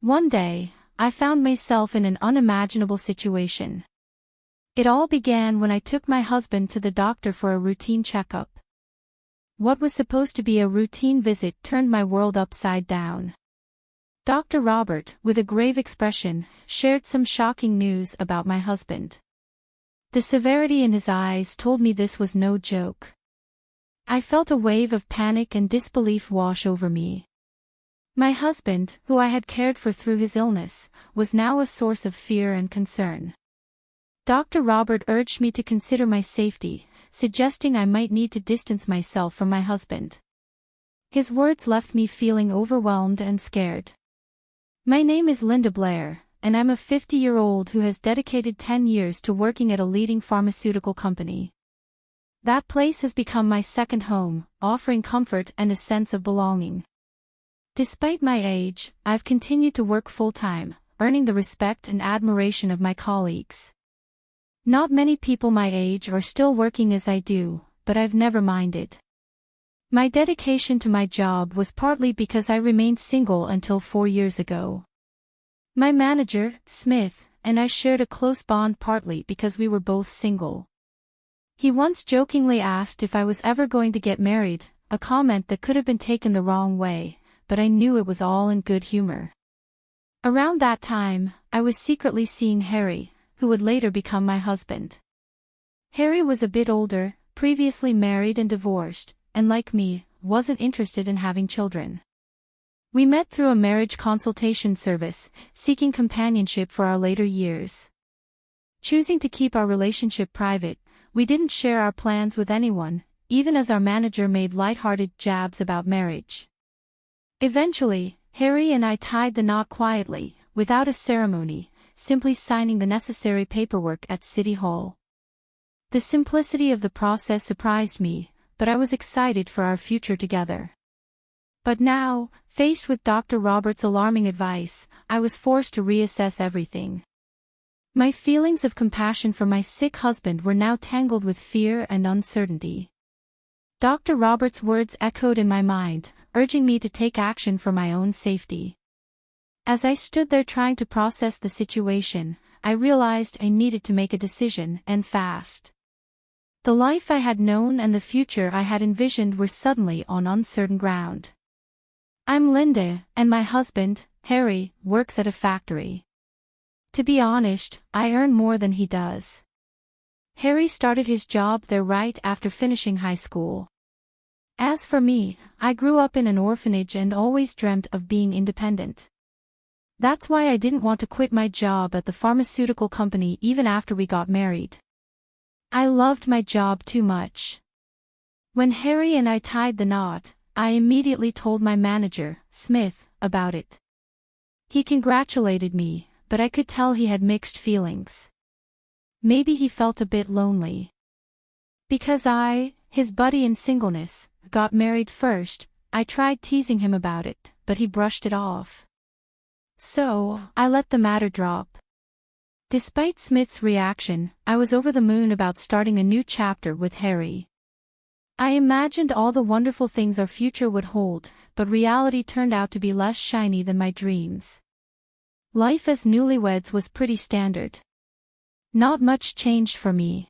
One day, I found myself in an unimaginable situation. It all began when I took my husband to the doctor for a routine checkup. What was supposed to be a routine visit turned my world upside down. Dr. Robert, with a grave expression, shared some shocking news about my husband. The severity in his eyes told me this was no joke. I felt a wave of panic and disbelief wash over me. My husband, who I had cared for through his illness, was now a source of fear and concern. Dr. Robert urged me to consider my safety, suggesting I might need to distance myself from my husband. His words left me feeling overwhelmed and scared. My name is Linda Blair, and I'm a 50-year-old who has dedicated 10 years to working at a leading pharmaceutical company. That place has become my second home, offering comfort and a sense of belonging. Despite my age, I've continued to work full-time, earning the respect and admiration of my colleagues. Not many people my age are still working as I do, but I've never minded. My dedication to my job was partly because I remained single until 4 years ago. My manager, Smith, and I shared a close bond partly because we were both single. He once jokingly asked if I was ever going to get married, a comment that could have been taken the wrong way, but I knew it was all in good humor. Around that time, I was secretly seeing Harry, who would later become my husband. Harry was a bit older, previously married and divorced, and like me, wasn't interested in having children. We met through a marriage consultation service, seeking companionship for our later years. Choosing to keep our relationship private, we didn't share our plans with anyone, even as our manager made light-hearted jabs about marriage. Eventually, Harry and I tied the knot quietly, without a ceremony, simply signing the necessary paperwork at City Hall. The simplicity of the process surprised me, but I was excited for our future together. But now, faced with Dr. Robert's alarming advice, I was forced to reassess everything. My feelings of compassion for my sick husband were now tangled with fear and uncertainty. Dr. Robert's words echoed in my mind, urging me to take action for my own safety. As I stood there trying to process the situation, I realized I needed to make a decision, and fast. The life I had known and the future I had envisioned were suddenly on uncertain ground. I'm Linda, and my husband, Harry, works at a factory. To be honest, I earn more than he does. Harry started his job there right after finishing high school. As for me, I grew up in an orphanage and always dreamt of being independent. That's why I didn't want to quit my job at the pharmaceutical company even after we got married. I loved my job too much. When Harry and I tied the knot, I immediately told my manager, Smith, about it. He congratulated me, but I could tell he had mixed feelings. Maybe he felt a bit lonely. Because I, his buddy in singleness, got married first, I tried teasing him about it, but he brushed it off. So, I let the matter drop. Despite Smith's reaction, I was over the moon about starting a new chapter with Harry. I imagined all the wonderful things our future would hold, but reality turned out to be less shiny than my dreams. Life as newlyweds was pretty standard. Not much changed for me.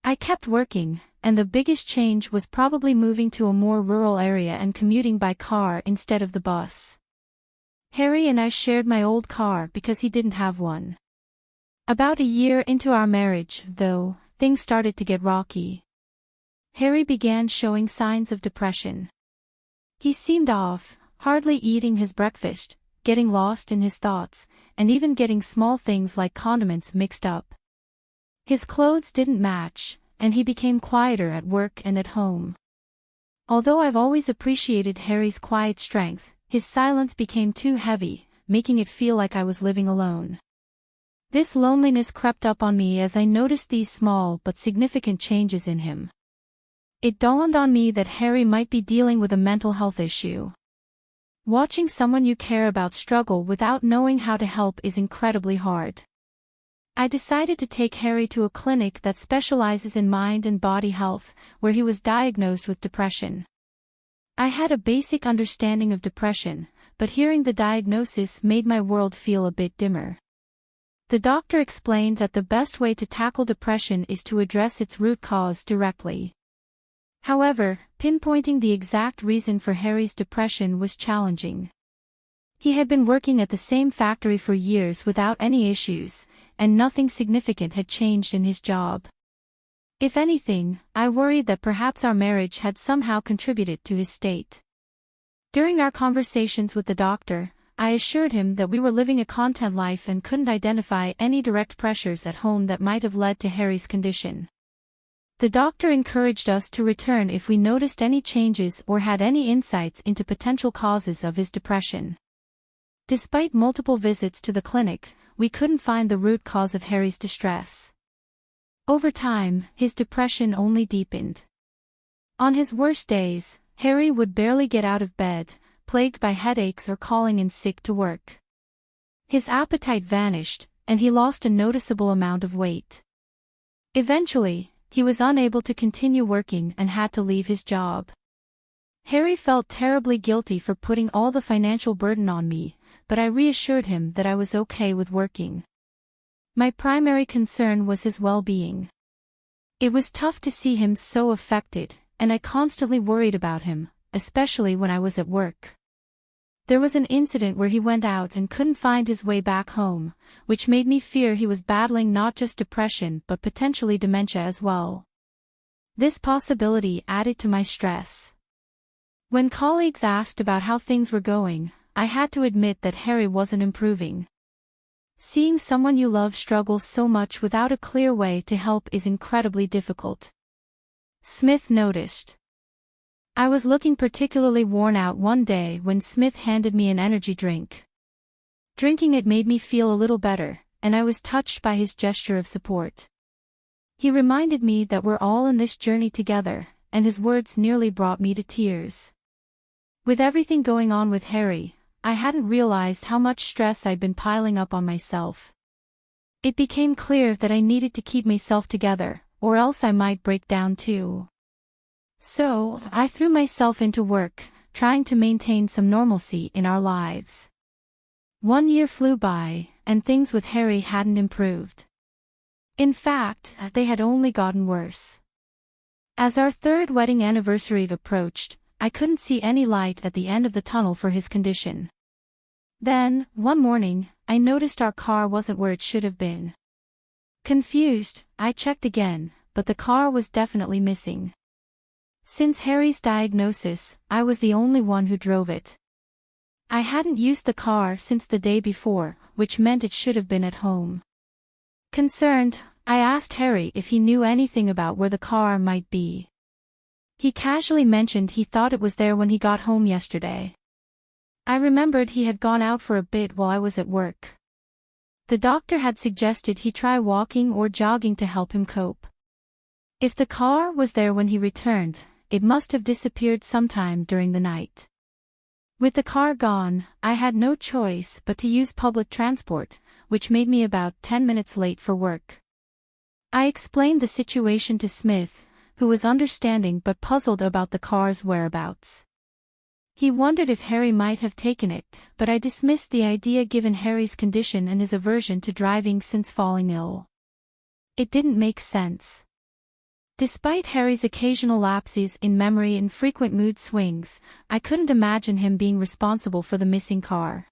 I kept working, and the biggest change was probably moving to a more rural area and commuting by car instead of the bus. Harry and I shared my old car because he didn't have one. About a year into our marriage, though, things started to get rocky. Harry began showing signs of depression. He seemed off, hardly eating his breakfast, getting lost in his thoughts, and even getting small things like condiments mixed up. His clothes didn't match, and he became quieter at work and at home. Although I've always appreciated Harry's quiet strength, his silence became too heavy, making it feel like I was living alone. This loneliness crept up on me as I noticed these small but significant changes in him. It dawned on me that Harry might be dealing with a mental health issue. Watching someone you care about struggle without knowing how to help is incredibly hard. I decided to take Harry to a clinic that specializes in mind and body health, where he was diagnosed with depression. I had a basic understanding of depression, but hearing the diagnosis made my world feel a bit dimmer. The doctor explained that the best way to tackle depression is to address its root cause directly. However, pinpointing the exact reason for Harry's depression was challenging. He had been working at the same factory for years without any issues, and nothing significant had changed in his job. If anything, I worried that perhaps our marriage had somehow contributed to his state. During our conversations with the doctor, I assured him that we were living a content life and couldn't identify any direct pressures at home that might have led to Harry's condition. The doctor encouraged us to return if we noticed any changes or had any insights into potential causes of his depression. Despite multiple visits to the clinic, we couldn't find the root cause of Harry's distress. Over time, his depression only deepened. On his worst days, Harry would barely get out of bed, plagued by headaches or calling in sick to work. His appetite vanished, and he lost a noticeable amount of weight. Eventually, he was unable to continue working and had to leave his job. Harry felt terribly guilty for putting all the financial burden on me, but I reassured him that I was okay with working. My primary concern was his well-being. It was tough to see him so affected, and I constantly worried about him, especially when I was at work. There was an incident where he went out and couldn't find his way back home, which made me fear he was battling not just depression but potentially dementia as well. This possibility added to my stress. When colleagues asked about how things were going, I had to admit that Harry wasn't improving. Seeing someone you love struggle so much without a clear way to help is incredibly difficult. Smith noticed. I was looking particularly worn out one day when Smith handed me an energy drink. Drinking it made me feel a little better, and I was touched by his gesture of support. He reminded me that we're all in this journey together, and his words nearly brought me to tears. With everything going on with Harry, I hadn't realized how much stress I'd been piling up on myself. It became clear that I needed to keep myself together, or else I might break down too. So, I threw myself into work, trying to maintain some normalcy in our lives. 1 year flew by, and things with Harry hadn't improved. In fact, they had only gotten worse. As our third wedding anniversary approached, I couldn't see any light at the end of the tunnel for his condition. Then, one morning, I noticed our car wasn't where it should have been. Confused, I checked again, but the car was definitely missing. Since Harry's diagnosis, I was the only one who drove it. I hadn't used the car since the day before, which meant it should have been at home. Concerned, I asked Harry if he knew anything about where the car might be. He casually mentioned he thought it was there when he got home yesterday. I remembered he had gone out for a bit while I was at work. The doctor had suggested he try walking or jogging to help him cope. If the car was there when he returned, it must have disappeared sometime during the night. With the car gone, I had no choice but to use public transport, which made me about 10 minutes late for work. I explained the situation to Smith, who was understanding but puzzled about the car's whereabouts. He wondered if Harry might have taken it, but I dismissed the idea given Harry's condition and his aversion to driving since falling ill. It didn't make sense. Despite Harry's occasional lapses in memory and frequent mood swings, I couldn't imagine him being responsible for the missing car.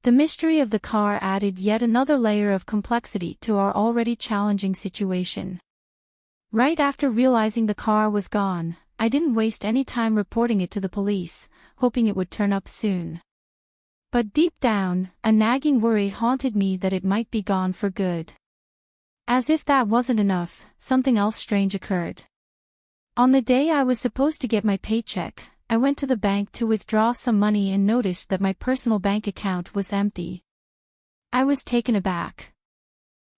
The mystery of the car added yet another layer of complexity to our already challenging situation. Right after realizing the car was gone, I didn't waste any time reporting it to the police, hoping it would turn up soon. But deep down, a nagging worry haunted me that it might be gone for good. As if that wasn't enough, something else strange occurred. On the day I was supposed to get my paycheck, I went to the bank to withdraw some money and noticed that my personal bank account was empty. I was taken aback.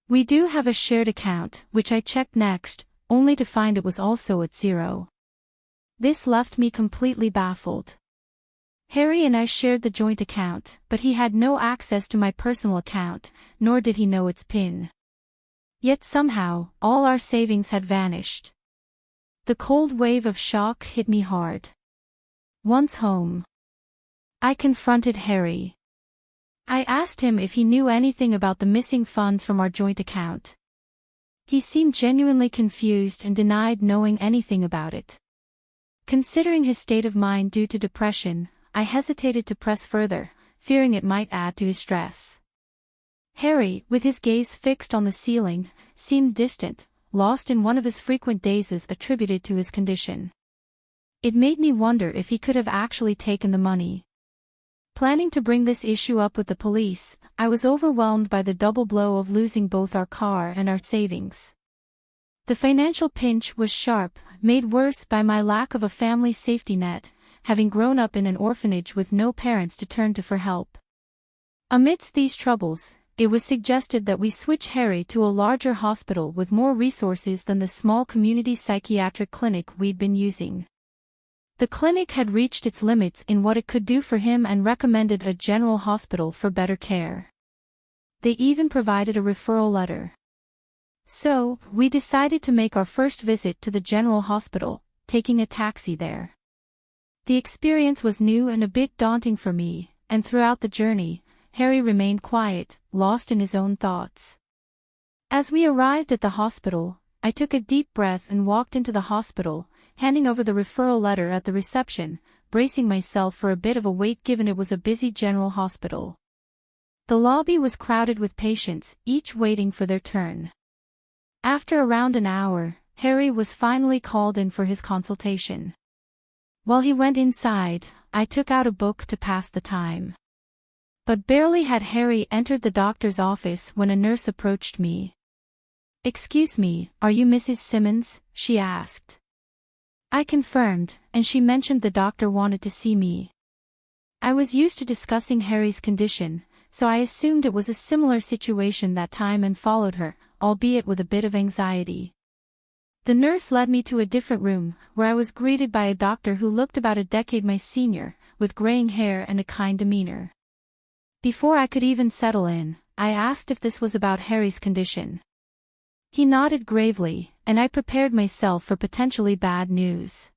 We do have a shared account, which I checked next, only to find it was also at zero. This left me completely baffled. Harry and I shared the joint account, but he had no access to my personal account, nor did he know its PIN. Yet somehow, all our savings had vanished. The cold wave of shock hit me hard. Once home, I confronted Harry. I asked him if he knew anything about the missing funds from our joint account. He seemed genuinely confused and denied knowing anything about it. Considering his state of mind due to depression, I hesitated to press further, fearing it might add to his stress. Harry, with his gaze fixed on the ceiling, seemed distant, lost in one of his frequent dazes attributed to his condition. It made me wonder if he could have actually taken the money. Planning to bring this issue up with the police, I was overwhelmed by the double blow of losing both our car and our savings. The financial pinch was sharp, made worse by my lack of a family safety net, having grown up in an orphanage with no parents to turn to for help. Amidst these troubles, it was suggested that we switch Harry to a larger hospital with more resources than the small community psychiatric clinic we'd been using. The clinic had reached its limits in what it could do for him and recommended a general hospital for better care. They even provided a referral letter. So, we decided to make our first visit to the general hospital, taking a taxi there. The experience was new and a bit daunting for me, and throughout the journey, Harry remained quiet, lost in his own thoughts. As we arrived at the hospital, I took a deep breath and walked into the hospital, handing over the referral letter at the reception, bracing myself for a bit of a wait given it was a busy general hospital. The lobby was crowded with patients, each waiting for their turn. After around an hour, Harry was finally called in for his consultation. While he went inside, I took out a book to pass the time. But barely had Harry entered the doctor's office when a nurse approached me. "Excuse me, are you Mrs. Simmons?" she asked. I confirmed, and she mentioned the doctor wanted to see me. I was used to discussing Harry's condition, so I assumed it was a similar situation that time and followed her, albeit with a bit of anxiety. The nurse led me to a different room, where I was greeted by a doctor who looked about a decade my senior, with graying hair and a kind demeanor. Before I could even settle in, I asked if this was about Harry's condition. He nodded gravely, and I prepared myself for potentially bad news.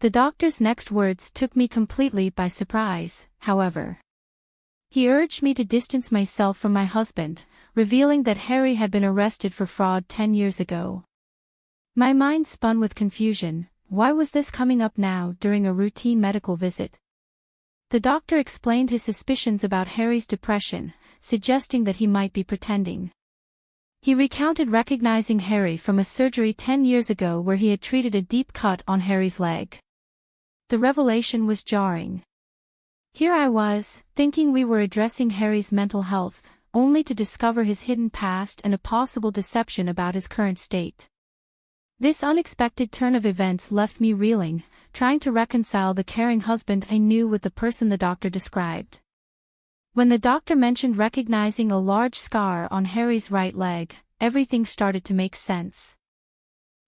The doctor's next words took me completely by surprise, however. He urged me to distance myself from my husband, revealing that Harry had been arrested for fraud 10 years ago. My mind spun with confusion. Why was this coming up now during a routine medical visit? The doctor explained his suspicions about Harry's depression, suggesting that he might be pretending. He recounted recognizing Harry from a surgery 10 years ago where he had treated a deep cut on Harry's leg. The revelation was jarring. Here I was, thinking we were addressing Harry's mental health, only to discover his hidden past and a possible deception about his current state. This unexpected turn of events left me reeling, trying to reconcile the caring husband I knew with the person the doctor described. When the doctor mentioned recognizing a large scar on Harry's right leg, everything started to make sense.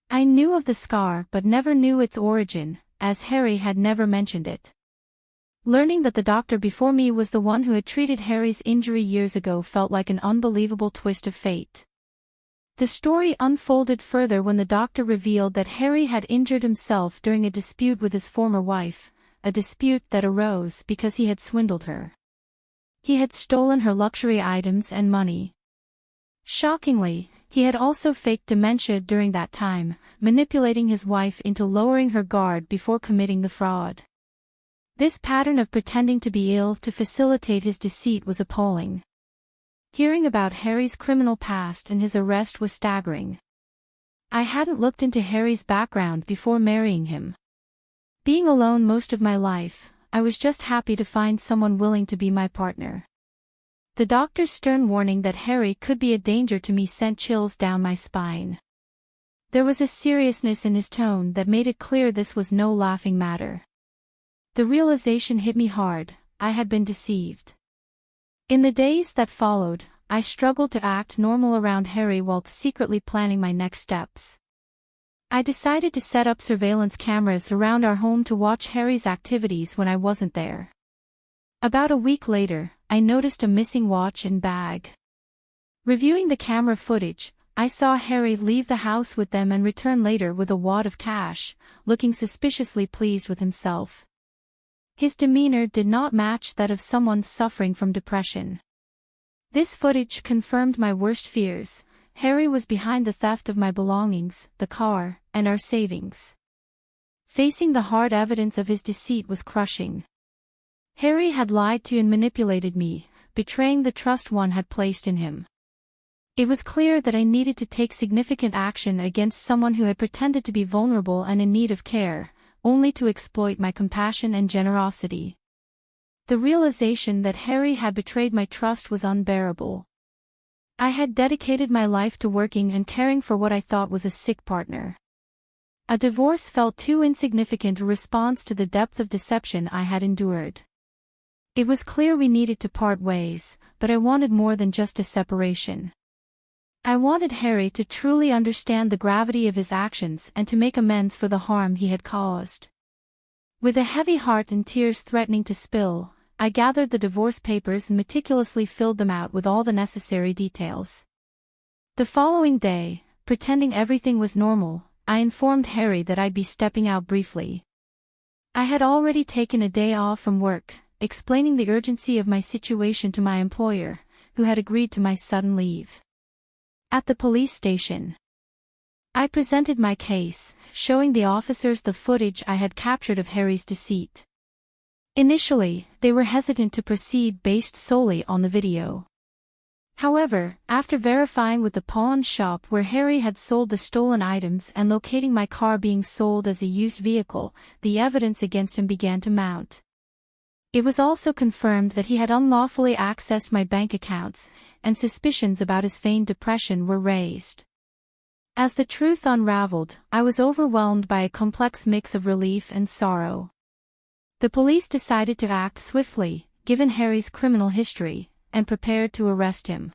I knew of the scar but never knew its origin, as Harry had never mentioned it. Learning that the doctor before me was the one who had treated Harry's injury years ago felt like an unbelievable twist of fate. The story unfolded further when the doctor revealed that Harry had injured himself during a dispute with his former wife, a dispute that arose because he had swindled her. He had stolen her luxury items and money. Shockingly, he had also faked dementia during that time, manipulating his wife into lowering her guard before committing the fraud. This pattern of pretending to be ill to facilitate his deceit was appalling. Hearing about Harry's criminal past and his arrest was staggering. I hadn't looked into Harry's background before marrying him. Being alone most of my life, I was just happy to find someone willing to be my partner. The doctor's stern warning that Harry could be a danger to me sent chills down my spine. There was a seriousness in his tone that made it clear this was no laughing matter. The realization hit me hard. I had been deceived. In the days that followed, I struggled to act normal around Harry while secretly planning my next steps. I decided to set up surveillance cameras around our home to watch Harry's activities when I wasn't there. About a week later, I noticed a missing watch and bag. Reviewing the camera footage, I saw Harry leave the house with them and return later with a wad of cash, looking suspiciously pleased with himself. His demeanor did not match that of someone suffering from depression. This footage confirmed my worst fears. Harry was behind the theft of my belongings, the car, and our savings. Facing the hard evidence of his deceit was crushing. Harry had lied to and manipulated me, betraying the trust one had placed in him. It was clear that I needed to take significant action against someone who had pretended to be vulnerable and in need of care, only to exploit my compassion and generosity. The realization that Harry had betrayed my trust was unbearable. I had dedicated my life to working and caring for what I thought was a sick partner. A divorce felt too insignificant a response to the depth of deception I had endured. It was clear we needed to part ways, but I wanted more than just a separation. I wanted Harry to truly understand the gravity of his actions and to make amends for the harm he had caused. With a heavy heart and tears threatening to spill, I gathered the divorce papers and meticulously filled them out with all the necessary details. The following day, pretending everything was normal, I informed Harry that I'd be stepping out briefly. I had already taken a day off from work, explaining the urgency of my situation to my employer, who had agreed to my sudden leave. At the police station, I presented my case, showing the officers the footage I had captured of Harry's deceit. Initially, they were hesitant to proceed based solely on the video. However, after verifying with the pawn shop where Harry had sold the stolen items and locating my car being sold as a used vehicle, the evidence against him began to mount. It was also confirmed that he had unlawfully accessed my bank accounts, and suspicions about his feigned depression were raised. As the truth unraveled, I was overwhelmed by a complex mix of relief and sorrow. The police decided to act swiftly, given Harry's criminal history, and prepared to arrest him.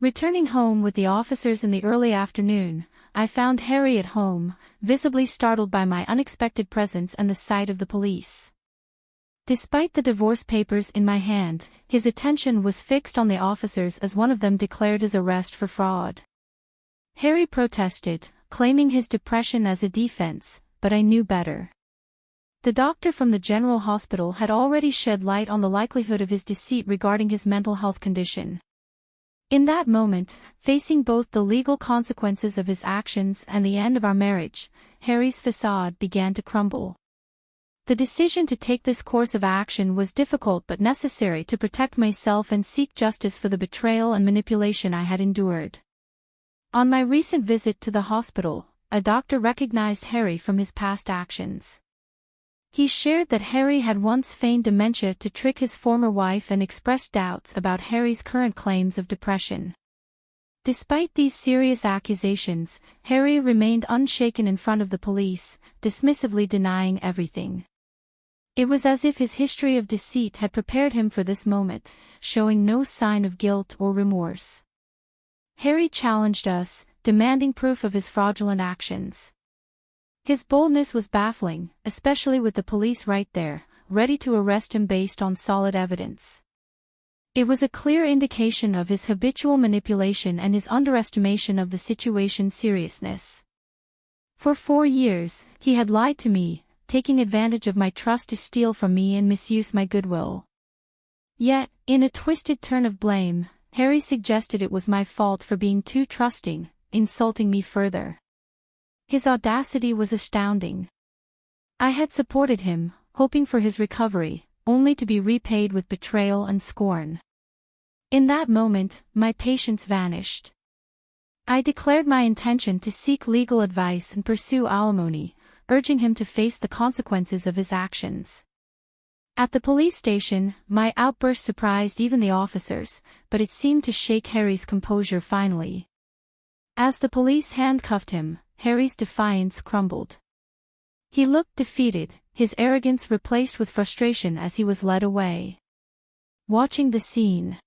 Returning home with the officers in the early afternoon, I found Harry at home, visibly startled by my unexpected presence and the sight of the police. Despite the divorce papers in my hand, his attention was fixed on the officers as one of them declared his arrest for fraud. Harry protested, claiming his depression as a defense, but I knew better. The doctor from the general hospital had already shed light on the likelihood of his deceit regarding his mental health condition. In that moment, facing both the legal consequences of his actions and the end of our marriage, Harry's facade began to crumble. The decision to take this course of action was difficult but necessary to protect myself and seek justice for the betrayal and manipulation I had endured. On my recent visit to the hospital, a doctor recognized Harry from his past actions. He shared that Harry had once feigned dementia to trick his former wife and expressed doubts about Harry's current claims of depression. Despite these serious accusations, Harry remained unshaken in front of the police, dismissively denying everything. It was as if his history of deceit had prepared him for this moment, showing no sign of guilt or remorse. Harry challenged us, demanding proof of his fraudulent actions. His boldness was baffling, especially with the police right there, ready to arrest him based on solid evidence. It was a clear indication of his habitual manipulation and his underestimation of the situation's seriousness. For 4 years, he had lied to me, taking advantage of my trust to steal from me and misuse my goodwill. Yet, in a twisted turn of blame, Harry suggested it was my fault for being too trusting, insulting me further. His audacity was astounding. I had supported him, hoping for his recovery, only to be repaid with betrayal and scorn. In that moment, my patience vanished. I declared my intention to seek legal advice and pursue alimony, urging him to face the consequences of his actions. At the police station, my outburst surprised even the officers, but it seemed to shake Harry's composure finally. As the police handcuffed him, Harry's defiance crumbled. He looked defeated, his arrogance replaced with frustration as he was led away. Watching the scene,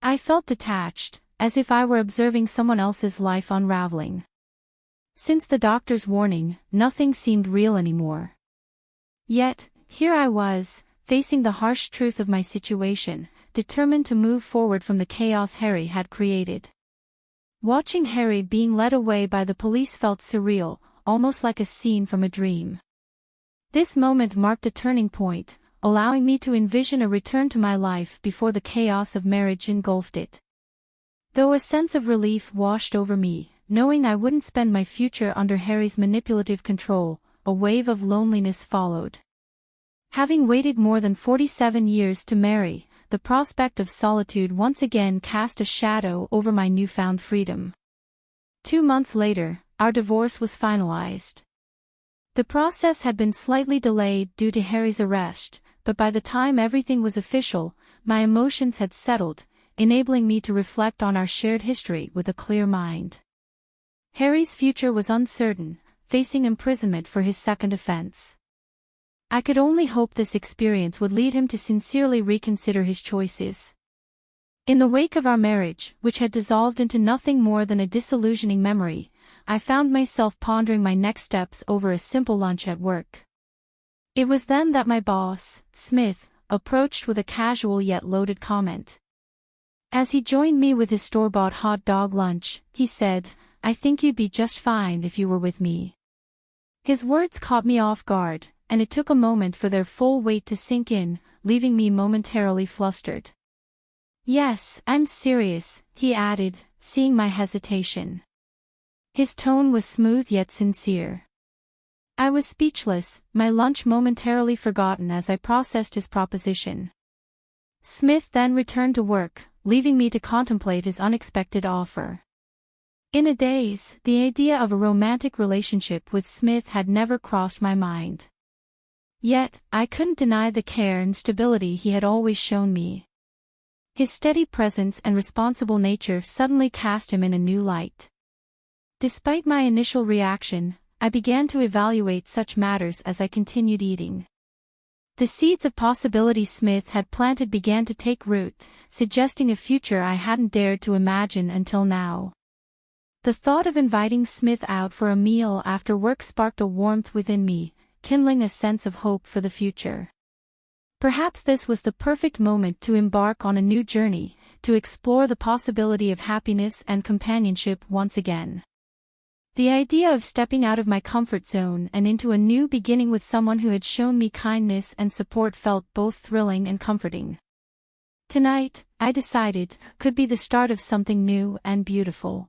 I felt detached, as if I were observing someone else's life unraveling. Since the doctor's warning, nothing seemed real anymore. Yet, here I was, facing the harsh truth of my situation, determined to move forward from the chaos Harry had created. Watching Harry being led away by the police felt surreal, almost like a scene from a dream. This moment marked a turning point, allowing me to envision a return to my life before the chaos of marriage engulfed it. Though a sense of relief washed over me, knowing I wouldn't spend my future under Harry's manipulative control, a wave of loneliness followed. Having waited more than 47 years to marry, the prospect of solitude once again cast a shadow over my newfound freedom. 2 months later, our divorce was finalized. The process had been slightly delayed due to Harry's arrest, but by the time everything was official, my emotions had settled, enabling me to reflect on our shared history with a clear mind. Harry's future was uncertain, facing imprisonment for his second offense. I could only hope this experience would lead him to sincerely reconsider his choices. In the wake of our marriage, which had dissolved into nothing more than a disillusioning memory, I found myself pondering my next steps over a simple lunch at work. It was then that my boss, Smith, approached with a casual yet loaded comment. As he joined me with his store-bought hot dog lunch, he said, "I think you'd be just fine if you were with me." His words caught me off guard, and it took a moment for their full weight to sink in, leaving me momentarily flustered. "Yes, I'm serious," he added, seeing my hesitation. His tone was smooth yet sincere. I was speechless, my lunch momentarily forgotten as I processed his proposition. Smith then returned to work, leaving me to contemplate his unexpected offer. In a daze, the idea of a romantic relationship with Smith had never crossed my mind. Yet, I couldn't deny the care and stability he had always shown me. His steady presence and responsible nature suddenly cast him in a new light. Despite my initial reaction, I began to evaluate such matters as I continued eating. The seeds of possibility Smith had planted began to take root, suggesting a future I hadn't dared to imagine until now. The thought of inviting Smith out for a meal after work sparked a warmth within me, kindling a sense of hope for the future. Perhaps this was the perfect moment to embark on a new journey, to explore the possibility of happiness and companionship once again. The idea of stepping out of my comfort zone and into a new beginning with someone who had shown me kindness and support felt both thrilling and comforting. Tonight, I decided, could be the start of something new and beautiful.